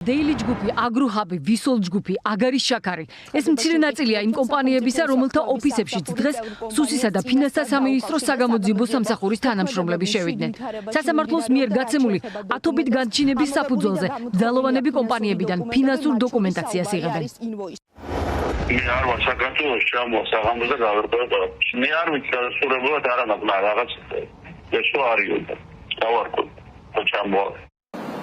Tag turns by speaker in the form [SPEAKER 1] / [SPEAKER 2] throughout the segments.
[SPEAKER 1] Daily ჯგუფი, Agrohub, Visol ჯგუფი, Agaris შაქარი. ეს მცირე ნაწილია იმ კომპანიებისა, რომელთა ოფისებშიც დღეს სუსისა და ფინანსთა სამინისტროს საგამოძიებო სამსახურის თანამშრომლები შევიდნენ. სასამართლოს მიერ გაცემული ათობით განჩინების საფუძველზე ძალოვანები კომპანიებიდან ფინანსურ დოკუმენტაციას იღებენ.
[SPEAKER 2] მე არ ვარ საქართველოს საღამოზე გავერკვევ. მე არ ვიცი დასურებულად არ ამაკნა რაღაც ესო არისო. დავარკვევ. ჩამოვა.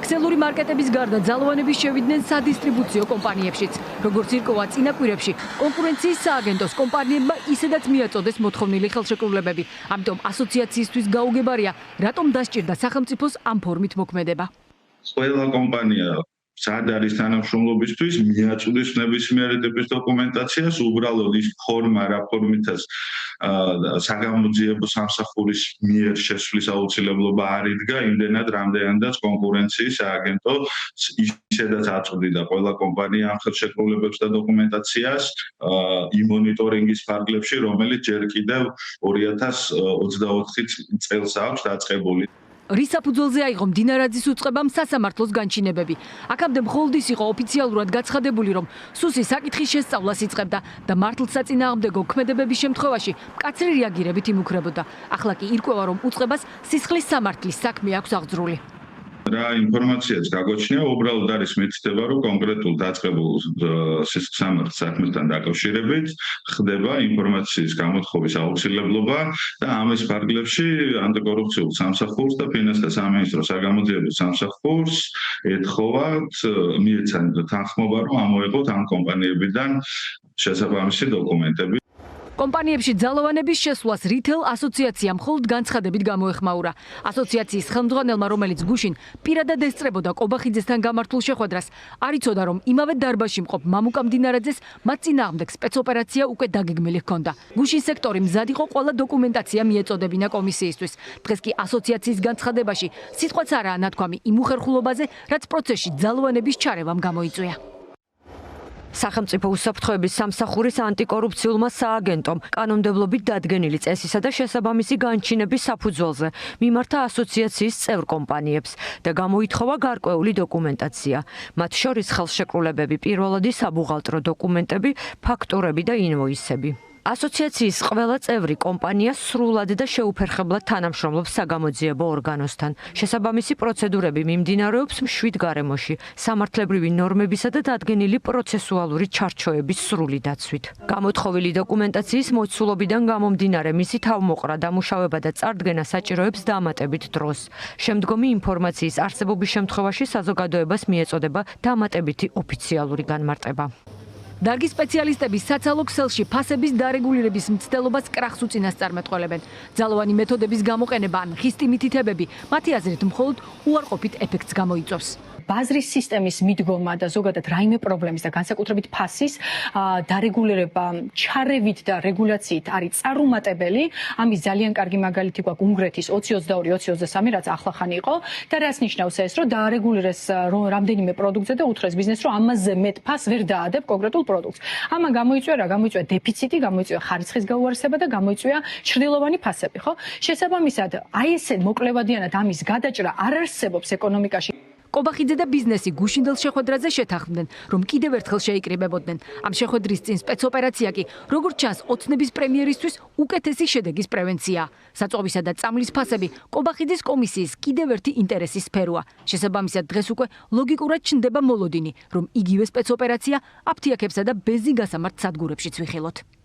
[SPEAKER 1] ქსელური მარკეტების გარდა ძალოვანების შევიდნენ სადისტრიბუციო კომპანიებშიც. როგორც ირკვევა წინა კვირებში, კონკურენციის სააგენტოს კომპანიებმა ისედაც მიაწოდეს მოთხოვნილი ხელშეკრულებები. ამიტომ ასოციაციისთვის გაუგებარია, რატომ დასჭირდა სახელმწიფოს ამ ფორმით მოქმედება.
[SPEAKER 3] ყველა კომპანია სად არის თანამშრომლობისთვის მიაწვდის ნებისმიერი ტიპის დოკუმენტაციას, უბრალოდ ის ფორმა, რა ფორმითაც საგამოძიებო სამსახურის მიერ შესვლის აუცილებლობა არ იდგა, იმდენად რამდენადაც კონკურენციის სააგენტო ისედაც აწვდიდა ყველა კომპანია ამ ხელშეკრულებებს და დოკუმენტაციას იმ მონიტორინგის ფარგლებში, რომელიც ჯერ კიდევ 2024 წელს აქვს დაწყებული.
[SPEAKER 1] რის საფუძველზე აიღო მდინარაძის უწყებამ სასამართლოს განჩინებები. აქამდე მხოლოდ ის იყო ოფიციალურად გაცხადებული, რომ სუსი საკითხის შესწავლას იწყებდა და მართლსაწინააღმდეგო ქმედებების შემთხვევაში მკაცრი რეაგირებით იმუქრებოდა. ახლა კი ირკვევა, რომ უწყებას სისხლის სამართლის საქმე აქვს აღძრული.
[SPEAKER 3] რა ინფორმაციაც გაგვაჩნია, უბრალოდ არის მითითება, რომ კონკრეტულ დაწყებულ სისხლის სამართლის საქმესთან დაკავშირებით ხდება ინფორმაციის გამოთხოვის აუცილებლობა და ამის ფარგლებში ანტიკორუფციულ სამსახურს და ფინანსთა სამინისტროს საგამოძიებო სამსახურს ეთხოვათ მიეცანათ თანხმობა, რომ ამოეღოთ ამ კომპანიებიდან შესაბამისი დოკუმენტები.
[SPEAKER 1] კომპანიებში ძალოვანების შესვლას რითელ ასოციაციამ მხოლოდ განცხადებით გამოეხმაურა. ასოციაციის ხელმძღვანელმა, რომელიც გუშინ პირადად ესწრებოდა კობახიძესთან გამართულ შეხვედრას, არ იცოდა, რომ იმავე დარბაზში მყოფ მამუკა მდინარაძეს მათ წინააღმდეგ სპეცოპერაცია უკვე დაგეგმილი ჰქონდა. გუშინ სექტორი მზად იყო ყველა დოკუმენტაცია მიეწოდებინა კომისიისთვის. დღეს კი ასოციაციის განცხადებაში სიტყვაც არაა ნათქვამი იმ უხერხულობაზე, რაც პროცესში ძალოვანების ჩარევამ გამოიწვია. სახელმწიფო უსაფრთხოების სამსახურის ანტიკორუფციულმა სააგენტომ კანონმდებლობით დადგენილი წესისა და შესაბამისი განჩინების საფუძველზე მიმართა ასოციაციის წევრ კომპანიებს და გამოითხოვა გარკვეული დოკუმენტაცია. მათ შორის ხელშეკრულებები, პირველადი საბუღალტრო დოკუმენტები, ფაქტურები და ინვოისები. ასოციაციის ყველა წევრი კომპანია სრულად და შეუფერხებლად თანამშრომლობს საგამოძიებო ორგანოსთან. შესაბამისი პროცედურები მიმდინარეობს მშვიდ გარემოში, სამართლებრივი ნორმებისა და დადგენილი პროცესუალური ჩარჩოების სრული დაცვით. გამოთხოვილი დოკუმენტაციის მოცულობიდან გამომდინარე, მისი თავმოყრა, დამუშავება და წარდგენა საჭიროებს დამატებით დროს. შემდგომი ინფორმაციის არსებობის შემთხვევაში საზოგადოებას მიეწოდება დამატებითი ოფიციალური განმარტება. დარგის სპეციალისტები საცალო ქსელში ფასების დარეგულირების მცდელობას კრახს უწინასწარმეტყველებენ. ძალოვანი მეთოდების გამოყენება ან ხისტი მითითებები მათი აზრით მხოლოდ უარყოფით ეფექტს გამოიწვევს.
[SPEAKER 4] ბაზრის სისტემის მიდგომა და ზოგადად რაიმე პრობლემის და განსაკუთრებით ფასის დარეგულირება ჩარევით და რეგულაციით არის წარუმატებელი. ამის ძალიან კარგი მაგალითი გვაქვს უნგრეთის 2022-2023, რაც ახლახანი იყო და რას ნიშნავს ეს, რომ დაარეგულირეს რამდენიმე პროდუქტზე და უთხრეს ბიზნესს, რომ ამაზე მეტ ფასს ვერ დაადებ კონკრეტულ პროდუქტს. ამან გამოიწვია რა? გამოიწვია დეფიციტი, გამოიწვია ხარისხის გაუარესება და გამოიწვია ჩრდილოვანი ფასები, ხო? შესაბამისად, აი ესე მოკლევადიანად ამის გადაჭრა არ არსებობს ეკონომიკაში. კობახიძე და ბიზნესი გუშინდელ შეხვედრაზე შეთანხმდნენ, რომ კიდევ ერთხელ შეიკრიბებოდნენ. ამ შეხვედრის წინ სპეცოპერაცია კი, როგორც ჩანს, ოცნების პრემიერისთვის უკეთესი შედეგის პრევენციაა. საწვავისა და წამლის ფასები კობახიძის კომისიის კიდევ ერთი ინტერესის სფეროა. შესაბამისად, დღეს უკვე ლოგიკურად ჩნდება მოლოდინი, რომ იგივე სპეცოპერაცია აფთიაქებსა და ბენზინ გასამართ სადგურებშიც ვიხილოთ.